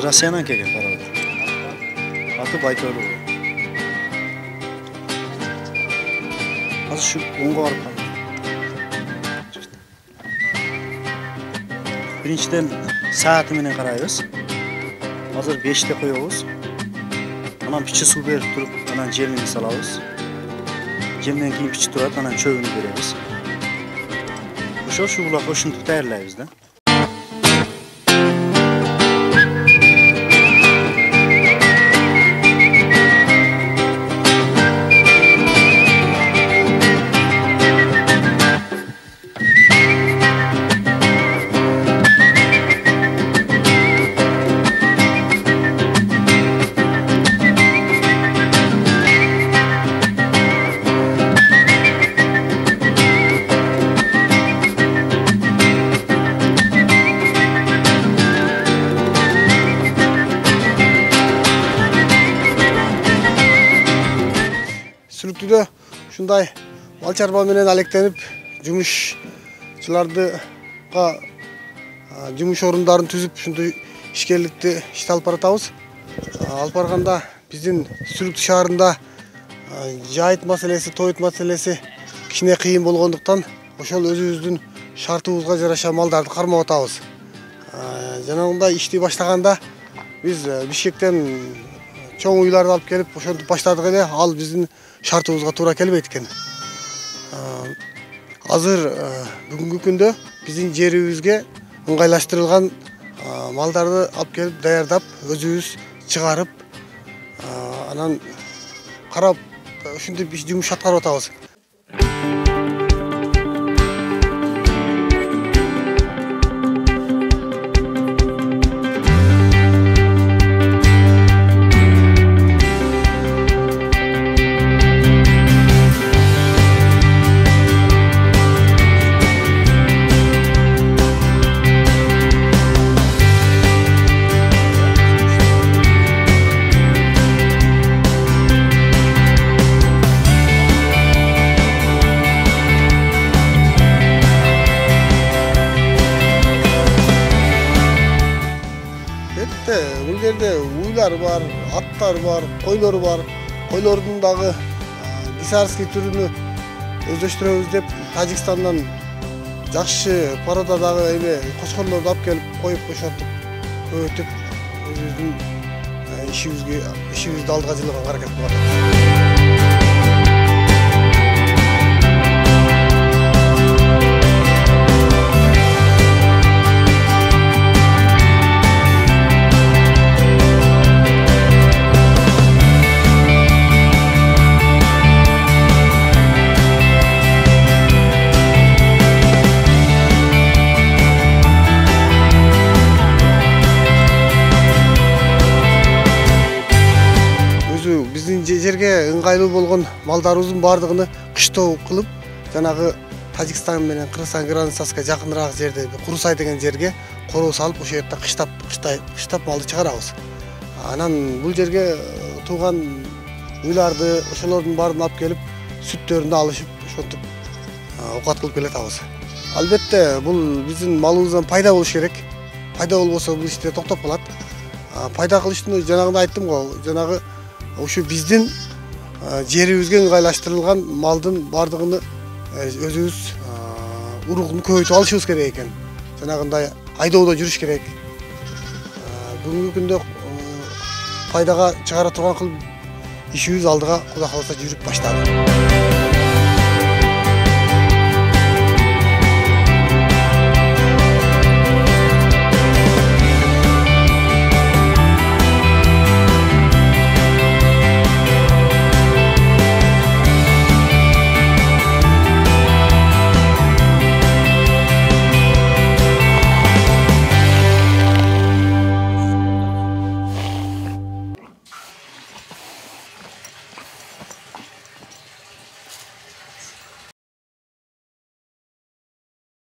Россиянан келген паровоз. Аты Байкөлүү. Азыр şu оңго барып калдым. Биринчиден сааты менен карайбыз. Азыр 5те коебуз. Анан пичи суу берип туруп, анан жемини салабыз. Жемден кийин пичи турат, анан чөбүнү беребиз. Ошол şu булакка ушинтип даярдайбыз да. Сүлүктүдө ушундай мал чарба менен алектенип жумушчулардыга жумуш орундарын түзүп ушундай ишкерликти ишти алып баратабыз. Алып барганда биздин Сүлүктү шаарында жайыт маселеси, тоют маселеси кичине кыйын болгондуктан ошол өзүбүздүн шартыбызга жараша малдарды кармап атабыз. Жанагындай ишти баштаганда биз Бишкектен чоң уйларды алып келип ошентип баштадык эле, ал биздин шартыбызга туура келбейт экен. Азыр бүгүнкү күндө биздин жерибизге ыңгайлаштырылган малдарды алып келип даярдап, өзүбүз чыгарып, анан карап ушинтип жумуш аткарып атабыз. Бул жерде уйлар бар, аттар бар, койлор бар. Койлордун дагы гисарский түрүнү өздөштүрөбүз деп Тажикстандан жакшы породадагы кочкорлорду алып келип коюп ошентип өтүп өзүбүздүн ишибизди алдыга жылганга аракет кылып атабыз. Биздин жерге ыңгайлуу болгон малдарыбыздын бардыгын кыштоо кылып, жанагы Тажикстан менен Кыргызстан границасына жакыныраак жерде Курусай деген жерге короо салып, ошол жерде кыштап малды чыгарабыз. Анан бул жерге тууган уйларды, ошолордун баарын алып келип, сүттөрүндү алышып, ошентип оокат кылып келатабыз. Албетте, бул биздин малыбыздан пайда болуш керек. Пайда болбосо бул иште токтоп калат. Пайда кылыштын жанагында айттым го, жанагы ушу биздин жерибизге ыңгайлаштырылган малдын бардыгын өзүбүз уругун көбөйтүп алышыбыз керек экен. Жанагындай айдоодо жүрүш керек. Бүгүнкү күндө пайдага чыгара турган кылып ишибиз алдыга Кудай кааласа жүрүп баштады.